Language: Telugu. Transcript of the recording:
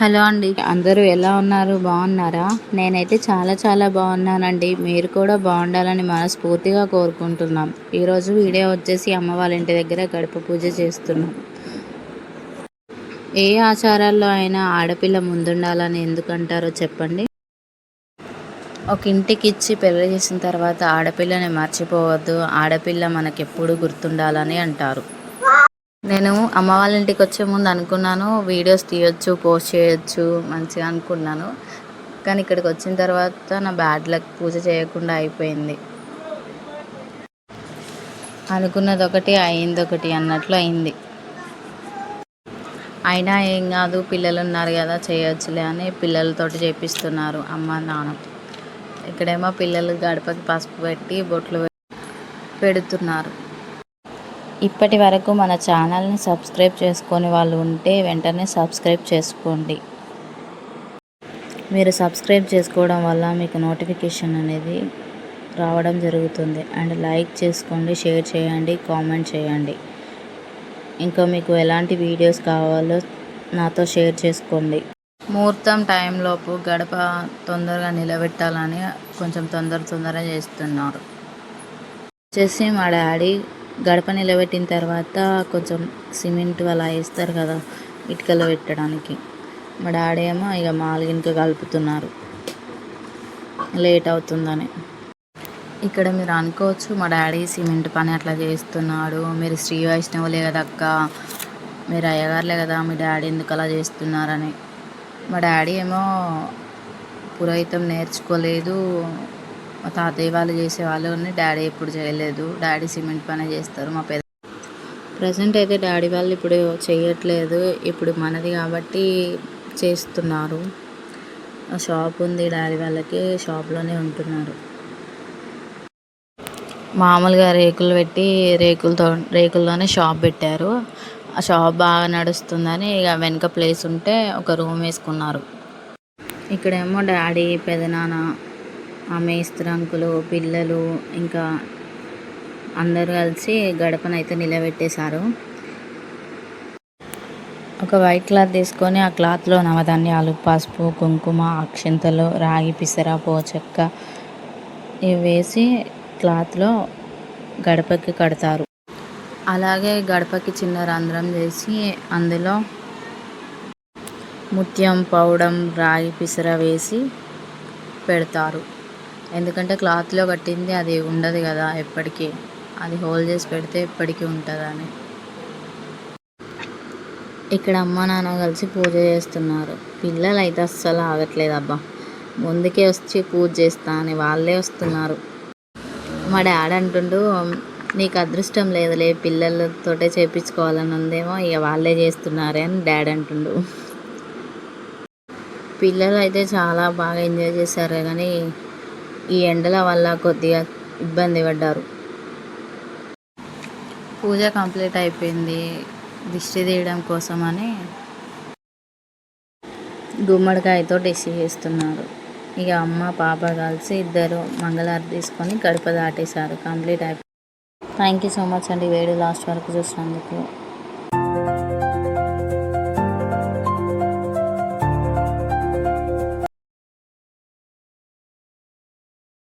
హలో అండి, అందరూ ఎలా ఉన్నారు? బాగున్నారా? నేనైతే చాలా బాగున్నానండి. మీరు కూడా బాగుండాలని మనస్ఫూర్తిగా కోరుకుంటున్నాం. ఈరోజు వీడియో వచ్చేసి అమ్మ వాళ్ళ ఇంటి దగ్గర గడప పూజ చేస్తున్నాం. ఏ ఆచారాల్లో అయినా ఆడపిల్ల ముందుండాలని ఎందుకంటారో చెప్పండి. ఒక ఇంటికి ఇచ్చి పెళ్లి చేసిన తర్వాత ఆడపిల్లని మర్చిపోవద్దు, ఆడపిల్ల మనకెప్పుడు గుర్తుండాలని అంటారు. నేను అమ్మ వాళ్ళ ఇంటికి వచ్చే ముందు అనుకున్నాను వీడియోస్ తీయొచ్చు, పోస్ట్ చేయొచ్చు మంచిగా అనుకున్నాను. కానీ ఇక్కడికి వచ్చిన తర్వాత నా బ్యాడ్ లక్ పూజ చేయకుండా అయిపోయింది. అనుకున్నది ఒకటి అయింది ఒకటి అన్నట్లు అయింది. అయినా ఏం కాదు, పిల్లలు ఉన్నారు కదా చేయొచ్చులే అని పిల్లలతోటి చేపిస్తున్నారు అమ్మ నాన్న. ఇక్కడేమో పిల్లలు గడపకి పసుపు పెట్టి బొట్లు పెడుతున్నారు. ఇప్పటి వరకు మన ఛానల్ని సబ్స్క్రైబ్ చేసుకొని వాళ్ళు ఉంటే వెంటనే సబ్స్క్రైబ్ చేసుకోండి. మీరు సబ్స్క్రైబ్ చేసుకోవడం వల్ల మీకు నోటిఫికేషన్ అనేది రావడం జరుగుతుంది. అండ్ లైక్ చేసుకోండి, షేర్ చేయండి, కామెంట్ చేయండి. ఇంకా మీకు ఎలాంటి వీడియోస్ కావాలో నాతో షేర్ చేసుకోండి. ముహూర్తం టైంలోపు గడప తొందరగా నిలబెట్టాలని కొంచెం తొందరగా చేస్తున్నారు. వచ్చేసి మా డాడీ గడప నిలబెట్టిన తర్వాత కొంచెం సిమెంట్ అలా వేస్తారు కదా ఇటుకలు పెట్టడానికి. మా డాడీ ఏమో ఇక మాల్గినక కలుపుతున్నారు లేట్ అవుతుందని. ఇక్కడ మీరు అనుకోవచ్చు మా డాడీ సిమెంట్ పని అట్లా చేస్తున్నాడు, మీరు శ్రీ వైష్ణవులే కదా అక్క, మీరు అయ్యగారులే కదా, మీ డాడీ ఎందుకు అలా చేస్తున్నారని. మా డాడీ ఏమో పురోహితం నేర్చుకోలేదు, మా తాతయ్య వాళ్ళు చేసేవాళ్ళు, డాడీ ఎప్పుడు చేయలేదు. డాడీ సిమెంట్ పని చేస్తారు. మా ప్రజెంట్ అయితే డాడీ వాళ్ళు ఇప్పుడు చేయట్లేదు, ఇప్పుడు మనది కాబట్టి చేస్తున్నారు. షాప్ ఉంది డాడీ వాళ్ళకి, షాప్లోనే ఉంటున్నారు. మామూలుగా రేకులు పెట్టి రేకుల్లోనే షాప్ పెట్టారు. ఆ షాప్ బాగా నడుస్తుందని ఇక వెనక ప్లేస్ ఉంటే ఒక రూమ్ వేసుకున్నారు. ఇక్కడేమో డాడీ, పెదనాన్న, ఆ మేస్త్రి అంకులు, పిల్లలు ఇంకా అందరూ కలిసి గడపనైతే నిలబెట్టేశారు. ఒక వైట్ క్లాత్ తీసుకొని ఆ క్లాత్లో నవధాన్యాలు, పసుపు, కుంకుమ, అక్షింతలు, రాగి పిసర, పోచక్క ఇవి వేసి క్లాత్లో గడపకి కడతారు. అలాగే గడపకి చిన్న రంధ్రం చేసి అందులో ముత్యం, పౌడం, రాగి పిసర వేసి పెడతారు. ఎందుకంటే క్లాత్లో కట్టింది అది ఉండదు కదా ఎప్పటికీ, అది హోల్ చేసి పెడితే ఎప్పటికీ ఉంటుందని. ఇక్కడ అమ్మ నాన్న కలిసి పూజ చేస్తున్నారు. పిల్లలు అయితే అస్సలు ఆగట్లేదు, అబ్బా ముందుకే వచ్చి పూజ చేస్తా అని వాళ్ళే వస్తున్నారు. మా డాడీ అంటుండు నీకు అదృష్టం లేదులే, పిల్లలతోటే చేయించుకోవాలని ఉందేమో, ఇక వాళ్ళే చేస్తున్నారే అని డాడీ అంటుండు. పిల్లలు అయితే చాలా బాగా ఎంజాయ్ చేశారు, కానీ ఈ ఎండల వల్ల కొద్దిగా ఇబ్బంది పడ్డారు. పూజ కంప్లీట్ అయిపోయింది. దిష్టి తీయడం కోసమని గుమ్మడికాయతో దిష్టి చేస్తున్నారు. ఇక అమ్మ పాప కలిసి ఇద్దరు మంగళారతి తీసుకొని గడప దాటేశారు. కంప్లీట్ అయిపోయింది. థ్యాంక్ యూ సో మచ్ అండి వీడియో లాస్ట్ వరకు చూసినందుకు.